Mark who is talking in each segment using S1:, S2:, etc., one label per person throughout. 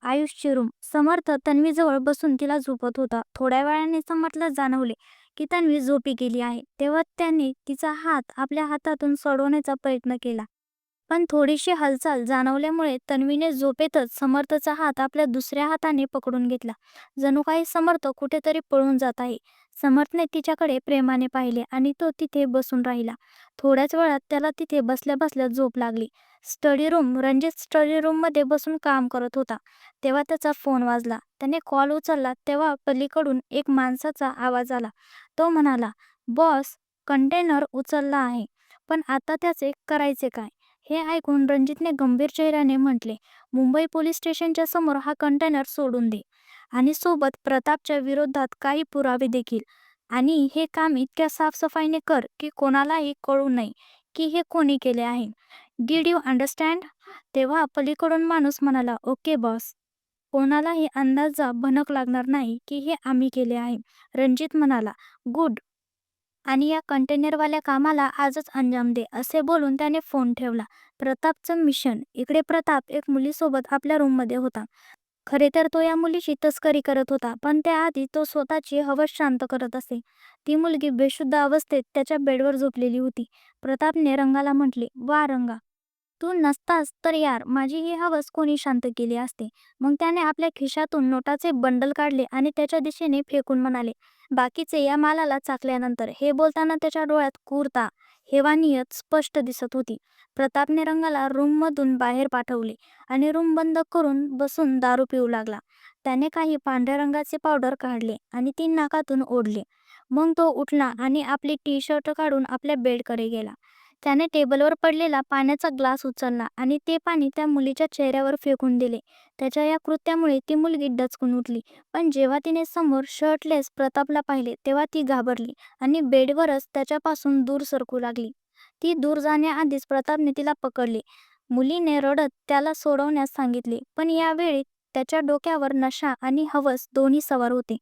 S1: आयुषची room. समर्थ तन्वीजवळ बसून तिला झोपत होता. थोड्या वेळाने समर्थला जाणवले की तन्वी झोपी गेली आहे. तेव्हा त्याने तिचा हात आपल्या हातातून सोडवण्याचा प्रयत्न केला. पण थोडीशी हालचाल जाणवल्यामुळे तन्वीने झोपेतच समर्थचा हात आपल्या दुसऱ्या हाताने पकडून घेतला. जणू काही समर्थ कुठेतरी पळून जात आहे. समर्थने तिच्याकडे प्रेमाने पाहिले आणि तो तिथे बसून राहिला. थोड्याच वेळात त्याला तिथे बसल्या बसल्या झोप लागली. रणजित स्टडी रूममध्ये बसून काम करत होता. तेव्हा त्याचा फोन वाजला. त्याने कॉल उचलला तेव्हा पलीकडून एक माणसाचा आवाज आला. तो म्हणाला, "बॉस, कंटेनर उचलला आहे, पण आता त्याचे करायचे काय?" हे ऐकून रणजितने गंभीर चेहऱ्याने म्हटले, "मुंबई पोलीस स्टेशनच्या समोर हा कंटेनर सोडून दे आणि सोबत प्रतापच्या विरोधात काही पुरावे देखील. आणि हे काम इतक्या साफसफाईने कर की कोणालाही कळू नये की हे कोणी केले आहे. Did you understand?" तेव्हा पलीकडून माणूस म्हणाला, "ओके बॉस." कोणालाही अंदाजा भनक लागणार नाही की हे आम्ही केले आहे. रणजित म्हणाला, "गुड. आणि या कंटेनरवाल्या कामाला आजच अंजाम दे." असे बोलून त्याने फोन ठेवला. प्रतापचं मिशन. इकडे प्रताप एक मुलीसोबत आपल्या रूममध्ये होता. खरे तर तो या मुलीची तस्करी करत होता, पण त्याआधी तो स्वतःची हवस शांत करत असे. ती मुलगी बेशुद्ध अवस्थेत त्याच्या बेडवर झोपलेली होती. प्रतापने रंगाला म्हटले, "वा रंगा, तू नसतास तर यार माझी ही हवस कोणी शांत केली असते." मग त्याने आपल्या खिशातून नोटाचे बंडल काढले आणि त्याच्या दिशेने फेकून म्हणाले, "बाकीचे या मालाला चाकल्यानंतर." हे बोलताना त्याच्या डोळ्यात क्रूरता, हेवानियत स्पष्ट दिसत होती. प्रतापने रंगाला रूममधून बाहेर पाठवले आणि रूम बंद करून बसून दारू पिऊ लागला. त्याने काही पांढऱ्या रंगाचे पावडर काढले आणि ती नाकातून ओढले. मग तो उठला आणि आपली टी-शर्ट काढून आपल्या बेडकडे गेला. त्याने टेबलवर पडलेला पाण्याचा ग्लास उचलला आणि ते पाणी त्या मुलीच्या चेहऱ्यावर फेकून दिले. त्याच्या या कृत्यामुळे ती मुलगी डचकून उठली. पण जेव्हा तिने समोर शर्टलेस प्रतापला पाहिले तेव्हा ती घाबरली आणि बेडवरच त्याच्यापासून दूर सरकू लागली. ती दूर जाण्याआधीच प्रतापने तिला पकडले. मुलीने रडत त्याला सोडवण्यास सांगितले, पण यावेळी त्याच्या डोक्यावर नशा आणि हवस दोन्ही सवार होते.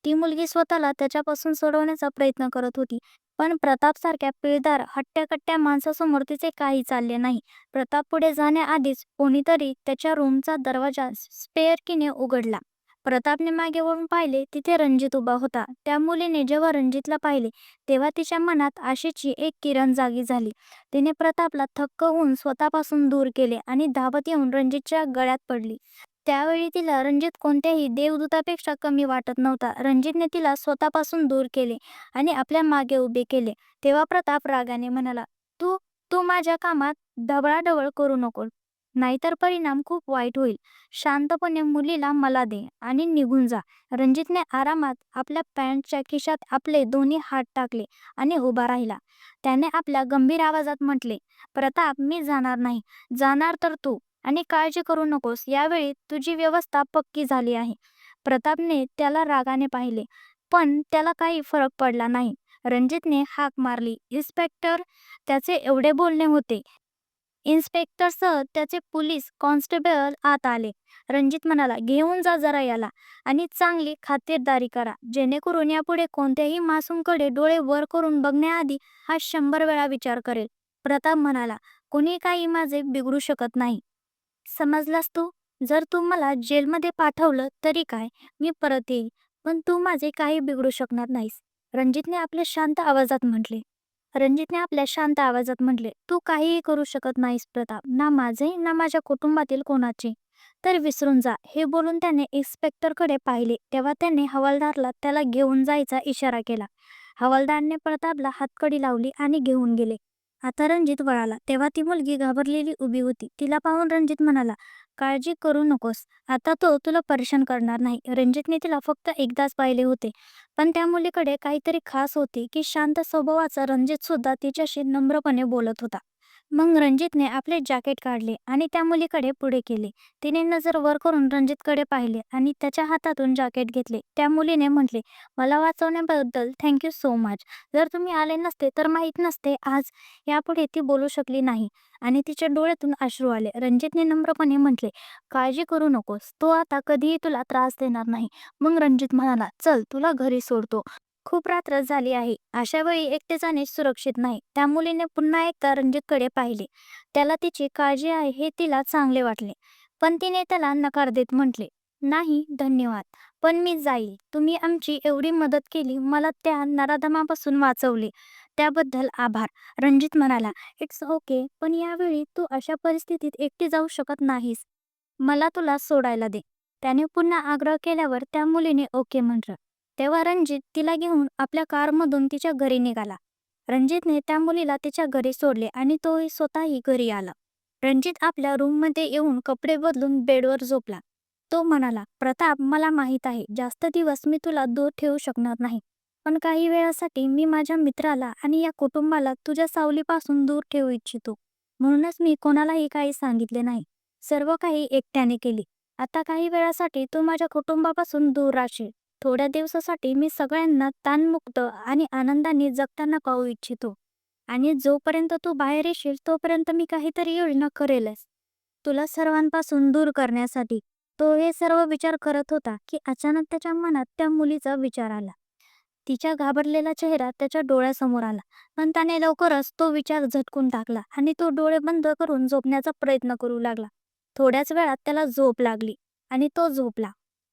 S1: ती मुलगी स्वतःला त्याच्यापासून सोडवण्याचा प्रयत्न करत होती, पण प्रतापसारख्या पिळदार हट्ट्याकट्ट्या माणसासमोर तिचे काही चालले नाही. प्रताप पुढे जाण्याआधीच कोणीतरी त्याच्या रूमचा दरवाजा स्पेअर कीने उघडला. प्रतापने मागे वळून पाहिले, तिथे रणजित उभा होता. त्या मुलीने जेव्हा रणजितला पाहिले तेव्हा तिच्या मनात आशेची एक किरण जागी झाली. तिने प्रतापला थक्क होऊन स्वतःपासून दूर केले आणि धावत येऊन रणजितच्या गळ्यात पडली. त्यावेळी तिला रणजित कोणत्याही देवदूतापेक्षा कमी वाटत नव्हता. रणजितने तिला स्वतःपासून दूर केले आणि आपल्या मागे उभे केले. तेव्हा प्रताप रागाने म्हणाला, "तू तू माझ्या कामात ढवळाढवळ करू नको, नाहीतर परिणाम खूप वाईट होईल. शांतपणे मुलीला मला दे आणि निघून जा." रणजितने आरामात आपल्या पॅन्टच्या खिशात आपले दोन्ही हात टाकले आणि उभा राहिला. त्याने आपल्या गंभीर आवाजात म्हटले, "प्रताप, मी जाणार नाही. जाणार तर तू. आणि काळजी करू नकोस, यावेळी तुझी व्यवस्था पक्की झाली आहे." प्रतापने त्याला रागाने पाहिले, पण त्याला काही फरक पडला नाही. रणजितने हाक मारली, "इन्स्पेक्टर." त्याचे एवढे बोलणे होते. इन्स्पेक्टरसह त्याचे पोलीस कॉन्स्टेबल आत आले. रणजित म्हणाला, "घेऊन जा जरा याला आणि चांगली खातिरदारी करा, जेणेकरून यापुढे कोणत्याही मासूमकडे डोळे वर करून बघण्याआधी हा 100 वेळा विचार करेल." प्रताप म्हणाला, "कोणी काही माझे बिघडू शकत नाही. समजलास तू? जर तू मला जेलमध्ये पाठवलं तरी काय, मी परत येईल, पण तू माझे काही बिघडू शकणार नाहीस." रणजितने आपल्या शांत आवाजात म्हटले. "तू काहीही करू शकत नाहीस प्रताप, ना माझे ना माझ्या कुटुंबातील कोणाचे. तर विसरून जा." हे बोलून त्याने इन्स्पेक्टरकडे पाहिले तेव्हा त्याने हवालदारला त्याला घेऊन जायचा इशारा केला. हवालदारने प्रतापला हातकडी लावली आणि घेऊन गेले. आता रणजित वळाला तेव्हा ती मुलगी घाबरलेली उभी होती. तिला पाहून रणजित म्हणाला, "काळजी करू नकोस, आता तो तुला परेशान करणार नाही." रणजितने तिला फक्त एकदाच पाहिले होते, पण त्या मुलीकडे काहीतरी खास होते की शांत स्वभावाचा रणजित सुद्धा तिच्याशी नम्रपणे बोलत होता. मग रणजितने आपले जॅकेट काढले आणि त्या मुलीकडे पुढे केले. तिने नजर वर करून रणजितकडे पाहिले आणि त्याच्या हातातून जॅकेट घेतले. त्या मुलीने म्हटले, "मला वाचवण्याबद्दल थँक्यू सो मच. जर तुम्ही आले नसते तर माहीत नसते आज." यापुढे ती बोलू शकली नाही आणि तिच्या डोळ्यातून अश्रू आले. रणजितने नम्रपणे म्हटले, "काळजी करू नकोस, तो आता कधीही तुला त्रास देणार नाही." मग रणजित म्हणाला, "चल, तुला घरी सोडतो. खूप रात्र झाली आहे. अशावेळी एकटे जाणे सुरक्षित नाही." त्या मुलीने पुन्हा एकदा रणजितकडे पाहिले. त्याला तिची काळजी आहे हे तिला चांगले वाटले. पण तिने त्याला नकार देत म्हटले, "नाही, धन्यवाद. पण मी जाईल. तुम्ही आमची एवढी मदत केली, मला त्या नराधमापासून वाचवले, त्याबद्दल आभार." रणजित म्हणाला, "इट्स ओके, पण यावेळी तू अशा परिस्थितीत एकटी जाऊ शकत नाहीस. मला तुला सोडायला दे." त्याने पुन्हा आग्रह केल्यावर त्या मुलीने ओके म्हटलं. तेव्हा रणजित तिला घेऊन आपल्या कारमधून तिच्या घरी निघाला. रणजितने त्या मुलीला तिच्या घरी सोडले आणि तोही स्वतःही घरी आला. रणजित आपल्या रूममध्ये येऊन कपडे बदलून बेडवर झोपला. तो म्हणाला, "प्रताप, मला माहीत आहे, जास्त दिवस मी तुला दूर ठेवू शकणार नाही. पण काही वेळासाठी मी माझ्या मित्राला आणि या कुटुंबाला तुझ्या सावलीपासून दूर ठेवू इच्छितो. म्हणूनच मी कोणालाही काही सांगितले नाही. सर्व काही एकट्याने केले. आता काही वेळासाठी तू माझ्या कुटुंबापासून दूर राहशील. थोड्या दिवसासाठी मी सगळ्यांना ताणमुक्त आणि आनंदाने जगताना पाहू इच्छितो. आणि जोपर्यंत तू बाहेर येशील तोपर्यंत मी काहीतरी योजना करेलच तुला सर्वांपासून दूर करण्यासाठी." तो हे सर्व विचार करत होता की अचानक त्याच्या मनात त्या मुलीचा विचार आला. तिच्या घाबरलेला चेहरा त्याच्या डोळ्यासमोर आला. पण त्याने लवकरच तो विचार झटकून टाकला आणि तो डोळे बंद करून झोपण्याचा प्रयत्न करू लागला. थोड्याच वेळात त्याला झोप लागली आणि तो झोपला.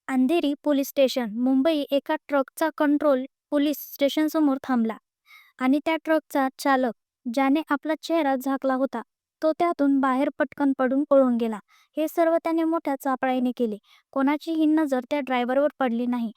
S1: Andheri police station, Mumbai. एका ट्रकचा कंट्रोल पोलीस स्टेशनसमोर थांबला आणि त्या ट्रकचा चालक, ज्याने आपला चेहरा झाकला होता, तो त्यातून बाहेर पटकन पळून गेला. हे सर्व त्याने मोठ्या चापळाईने केले. कोणाचीही नजर त्या ड्रायव्हरवर पडली नाही.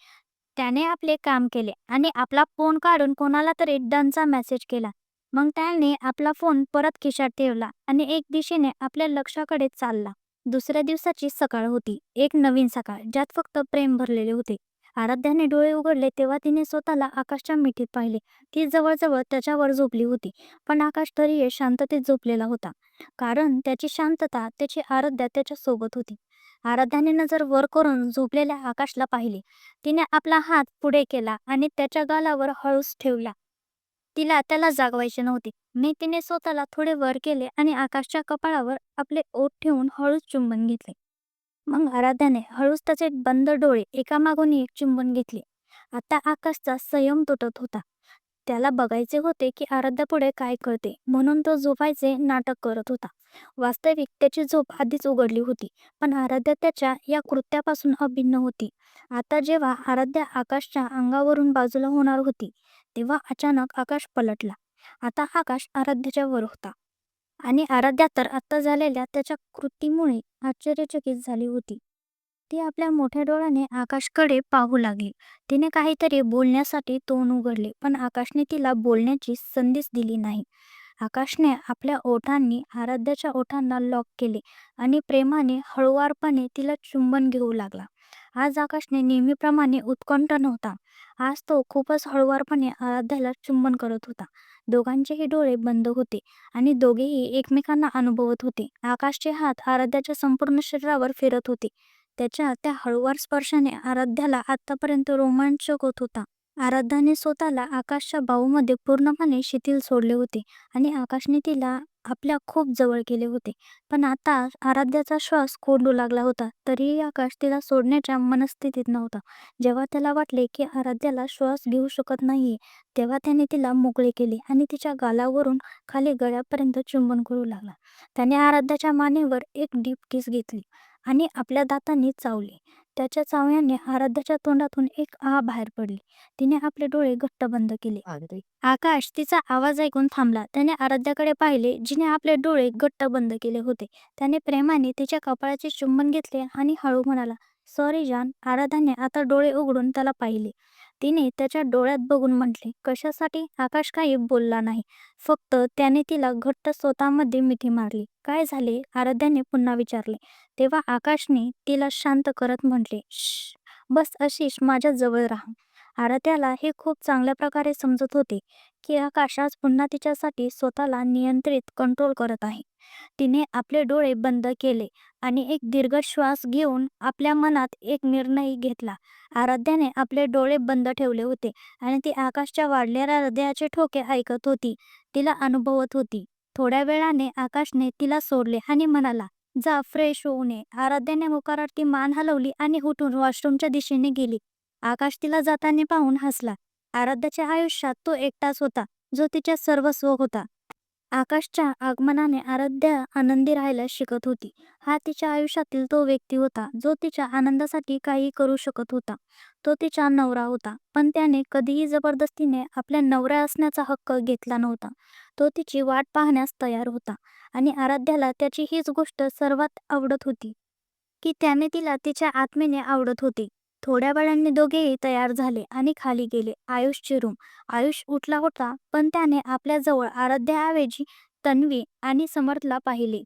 S1: त्याने आपले काम केले आणि आपला फोन काढून कोणाला तरी डनचा मेसेज केला. मग त्याने आपला फोन परत खिशात ठेवला आणि एक दिशेने आपल्या लक्ष्याकडे चालला. दुसऱ्या दिवसाची सकाळ होती. एक नवीन सकाळ, ज्यात फक्त प्रेम भरलेले होते. आराध्याने डोळे उघडले तेव्हा तिने स्वतःला आकाशच्या मिठीत पाहिले. ती जवळजवळ त्याच्यावर झोपली होती, पण आकाश तरीही शांततेत झोपलेला होता. कारण त्याची शांतता, त्याची आराध्या त्याच्या सोबत होती. आराध्याने नजर वर करून झोपलेल्या आकाशला पाहिले. तिने आपला हात पुढे केला आणि त्याच्या गालावर हळूच ठेवला. तिला त्याला जागवायचे नव्हते. तिने स्वतःला थोडे वर केले आणि आकाशच्या कपाळावर आपले ओठ ठेवून हळूच चुंबन घेतले. मग आराध्याने हळूच त्याचे बंद डोळे एकामागून एक चुंबन घेतले. आता आकाशचा संयम तुटत होता. त्याला बघायचे होते की आराध्या पुढे काय करते, म्हणून तो झोपायचे नाटक करत होता. वास्तविक त्याची झोप आधीच उघडली होती, पण आराध्या त्याच्या या कृत्यापासून अभिन्न होती. आता जेव्हा आराध्या आकाशच्या अंगावरून बाजूला होणार होती, तेव्हा अचानक आकाश पलटला. आता आकाश आराध्याच्या वर होता आणि आराध्या तर आता झालेल्या त्याच्या कृतीमुळे आश्चर्यचकित झाली होती. ती आपल्या मोठ्या डोळ्याने आकाशकडे पाहू लागली. तिने काहीतरी बोलण्यासाठी तोंड उघडले, पण आकाशने तिला बोलण्याची संधीच दिली नाही. आकाशने आपल्या ओठांनी आराध्याच्या ओठांना लॉक केले आणि प्रेमाने हळुवारपणे तिला चुंबन घेऊ लागला. आज आकाशने नेहमीप्रमाणे उत्कंठ नव्हता. आज तो खूपच हळुवारपणे आराध्याला चुंबन करत होता. दोघांचेही डोळे बंद होते आणि दोघेही एकमेकांना अनुभवत होते. आकाशचे हात आराध्याच्या संपूर्ण शरीरावर फिरत होते. त्याच्या त्या हळुवार स्पर्शाने आराध्याला आतापर्यंत रोमांचक होत होता. आराध्याने स्वतःला आकाशच्या बाहूमध्ये पूर्णपणे शिथिल सोडले होते आणि आकाशने तिला आपल्या खूप जवळ केले होते. पण आता आराध्याचा श्वास कोंडू लागला होता, तरीही आकाश तिला सोडण्याच्या मनस्थितीत नव्हता. जेव्हा त्याला वाटले की आराध्याला श्वास घेऊ शकत नाहीये, तेव्हा त्याने तिला मोकळे केले आणि तिच्या गालावरून खाली गळ्यापर्यंत चुंबन करू लागला. त्याने आराध्याच्या मानेवर एक डीप किस घेतली आणि आपल्या दातांनी चावले. त्याच्या चावण्याने आराध्याच्या तोंडातून एक आह बाहेर पडली. तिने आपले डोळे घट्ट बंद केले. आकाश तिचा आवाज ऐकून थांबला. त्याने आराध्याकडे पाहिले, जिने आपले डोळे घट्ट बंद केले होते. त्याने प्रेमाने तिच्या कपाळाचे चुंबन घेतले आणि हळू म्हणाला, "सॉरी जान." आराध्याने आता डोळे उघडून त्याला पाहिले. तिने त्याच्या डोळ्यात बघून म्हटले, "कशासाठी?" आकाश काही बोलला नाही. फक्त त्याने तिला घट्ट स्वतःमध्ये मिठी मारली. "काय झाले?" आराध्याने पुन्हा विचारले. तेव्हा आकाशने तिला शांत करत म्हटले, "श्श, बस अशीच माझ्या जवळ राहा." आराध्याला हे खूप चांगल्या प्रकारे समजत होते की आकाश आज पुन्हा तिच्यासाठी स्वतःला नियंत्रित कंट्रोल करत आहे. तिने आपले डोळे बंद केले आणि एक दीर्घ श्वास घेऊन आपल्या मनात एक निर्णय घेतला. आराध्याने आपले डोळे बंद ठेवले होते आणि ती आकाशच्या वाढलेल्या हृदयाचे ठोके ऐकत होती, तिला अनुभवत होती. थोड्या वेळाने आकाशने तिला सोडले आणि म्हणाला, "जा, फ्रेश होऊन ये." आराध्याने होकारार्थी मान हलवली आणि उठून वॉशरूमच्या दिशेने गेली. आकाश तिला जाताना पाहून हसला. आराध्याच्या आयुष्यात तो एकटाच होता, जो तिच्या सर्वस्व होता. आकाशच्या आगमनाने आराध्या आनंदी राहायला शिकत होती. हा तिच्या आयुष्यातील तो व्यक्ती होता जो तिच्या आनंदासाठी काही करू शकत होता. तो तिचा नवरा होता, पण त्याने कधीही जबरदस्तीने आपल्या नवरा असण्याचा हक्क घेतला नव्हता. तो तिची वाट पाहण्यास तयार होता आणि आराध्याला त्याची हीच गोष्ट सर्वात आवडत होती की त्याने तिला तिच्या आत्मेने आवडत होते. थोड्या वेळाने दोघेही तयार झाले आणि खाली गेले. आयुषची रूम. आयुष उठला होता, पण त्याने आपल्याजवळ आराध्याऐवजी तन्वी आणि समर्थला पाहिले.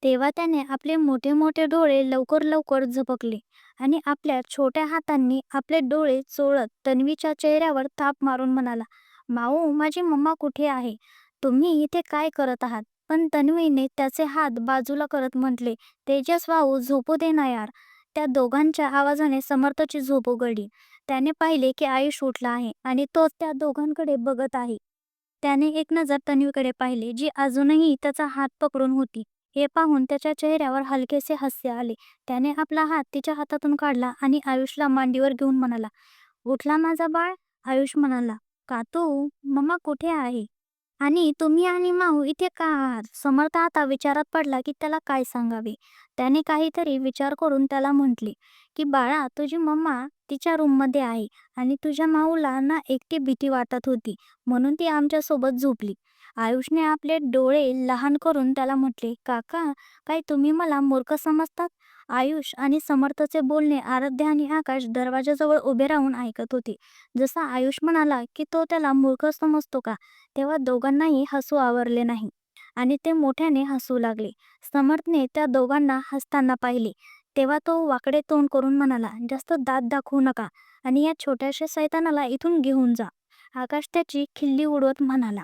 S1: तेव्हा त्याने आपले मोठे मोठे डोळे लवकर लवकर झपकले आणि आपल्या छोट्या हातांनी आपले डोळे चोळत तन्वीच्या चेहऱ्यावर थाप मारून म्हणाला, माऊ, माझी मम्मा कुठे आहे? तुम्ही इथे काय करत आहात? पण तन्वीने त्याचे हात बाजूला करत म्हटले, तेजस भाऊ, झोपू दे ना यार. त्या दोघांच्या आवाजाने समर्थची झोप उघडली. त्याने पाहिले की आयुष उठला आहे आणि तो त्या दोघांकडे बघत आहे. त्याने एक नजर तन्वीकडे पाहिले, जी अजूनही त्याचा हात पकडून होती. हे पाहून त्याच्या चेहऱ्यावर हलकेसे हास्य आले. त्याने आपला हात तिच्या हातातून काढला आणि आयुषला मांडीवर घेऊन म्हणाला, उठला माझा बाळ? आयुष म्हणाला, कातू, मम्मा कुठे आहे? आणि तुम्ही आणि माऊ इथे का आहात? समर्थ आता विचारात पडला की त्याला काय सांगावे. त्याने काहीतरी विचार करून त्याला म्हटले की बाळा, तुझी मम्मा तिच्या रूममध्ये आहे आणि तुझ्या माऊला ना एकटी भीती वाटत होती, म्हणून ती आमच्यासोबत झोपली. आयुषने आपले डोळे लहान करून त्याला म्हटले, काका, काय तुम्ही मला मूर्ख समजतात? आयुष आणि समर्थचे बोलणे आराध्या आणि आकाश दरवाजाजवळ उभे राहून ऐकत होते. जसा आयुष म्हणाला की तो त्याला मूर्ख समजतो का, तेव्हा दोघांनाही हसू आवरले नाही आणि ते मोठ्याने हसू लागले. समर्थने त्या दोघांना हसताना पाहिले तेव्हा तो वाकडे तोंड करून म्हणाला, जास्त दात दाखवू नका आणि या छोट्याशा सैतानाला इथून घेऊन जा. आकाश त्याची खिल्ली उडवत म्हणाला,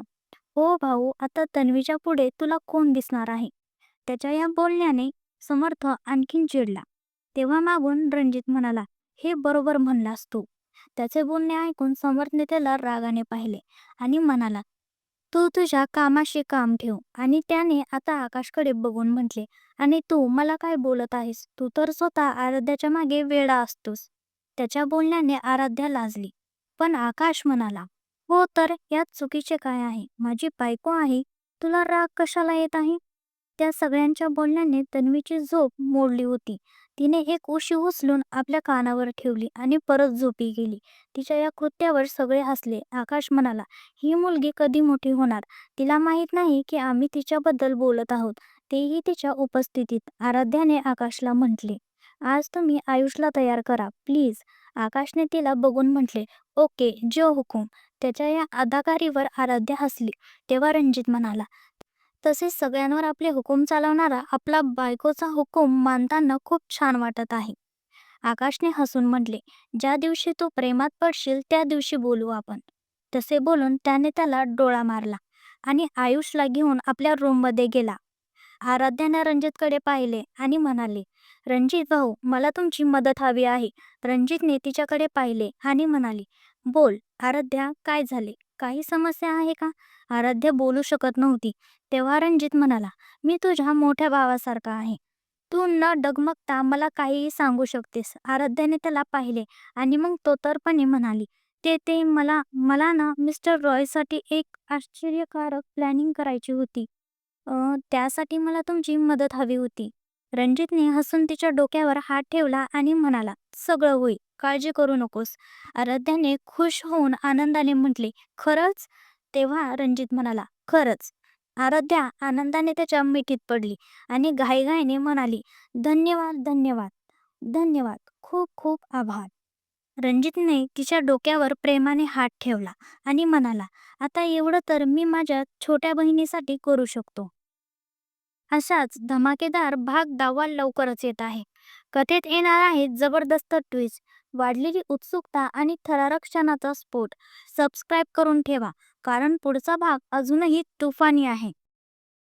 S1: हो भाऊ, आता तन्वीच्या पुढे तुला कोण दिसणार आहे? त्याच्या या बोलण्याने समर्थ आणखीन चिडला. तेव्हा मागून रणजित म्हणाला, हे बरोबर म्हणलास तू. त्याचे बोलणे ऐकून समर्थने त्याला रागाने पाहिले आणि म्हणाला, तू तुझ्या कामाशी काम ठेव. आणि त्याने आता आकाशकडे बघून म्हटले, आणि तू मला काय बोलत आहेस? तू तर स्वतः आराध्याच्या मागे वेडा असतोस. त्याच्या बोलण्याने आराध्या लाजली. पण आकाश म्हणाला, हो तर यात चुकीचे काय आहे? माझी बायको आहे. तुला राग कशाला येत आहे? त्या सगळ्यांच्या बोलण्याने तन्वीची झोप मोडली होती. तिने एक उशी उचलून आपल्या कानावर ठेवली आणि परत झोपी गेली. तिच्या या कृत्यावर सगळे हसले. आकाश म्हणाला, ही मुलगी कधी मोठी होणार? तिला माहीत नाही की आम्ही तिच्याबद्दल बोलत आहोत, तेही तिच्या उपस्थितीत. आराध्याने आकाशला म्हटले, आज तुम्ही आयुषला तयार करा प्लीज. आकाशने तिला बघून म्हटले, ओके, जो हुकूम. त्याच्या या अदाकारीवर आराध्या हसली. तेव्हा रणजित म्हणाला, तसेच सगळ्यांवर आपले हुकूम चालवणारा आपला बायकोचा हुकूम मानताना खूप छान वाटत आहे. आकाशने हसून म्हटले, ज्या दिवशी तू प्रेमात पडशील त्या दिवशी बोलू आपण. तसे बोलून त्याने त्याला डोळा मारला आणि आयुषला घेऊन आपल्या रूममध्ये गेला. आराध्याने रणजितकडे पाहिले आणि म्हणाले, रणजित भाऊ, मला तुमची मदत हवी आहे. रणजितने तिच्याकडे पाहिले आणि म्हणाले, बोल आराध्या, काय झाले? काही समस्या आहे का? आराध्या बोलू शकत नव्हती. तेव्हा रणजित म्हणाला, मी तुझ्या मोठ्या भावासारखा आहे. तू न डगमगता मला काहीही सांगू शकतेस. आराध्याने त्याला पाहिले आणि मग तोतरपणे म्हणाली, ते ते मला मला ना मिस्टर रॉयसाठी एक आश्चर्यकारक प्लॅनिंग करायची होती. त्यासाठी मला तुमची मदत हवी होती. रणजितने हसून तिच्या डोक्यावर हात ठेवला आणि म्हणाला, सगळं होईल, काळजी करू नकोस. आराध्याने खुश होऊन आनंदाने म्हटले, खरंच? तेव्हा रणजित म्हणाला, खरंच. आराध्या आनंदाने त्याच्या मिठीत पडली आणि घाईघाईने म्हणाली, धन्यवाद, धन्यवाद, धन्यवाद, खूप खूप आभार. रणजितने तिच्या डोक्यावर प्रेमाने हात ठेवला आणि म्हणाला, आता एवढं तर मी माझ्या छोट्या बहिणीसाठी करू शकतो. अशाच धमाकेदार भाग 10 लवकरच येत आहे. कथेत येणार आहे जबरदस्त ट्विस्ट, वाढलेली उत्सुकता आणि थरारक क्षणाचा स्फोट. सबस्क्राईब करून ठेवा, कारण पुढचा भाग अजूनही तुफानी आहे.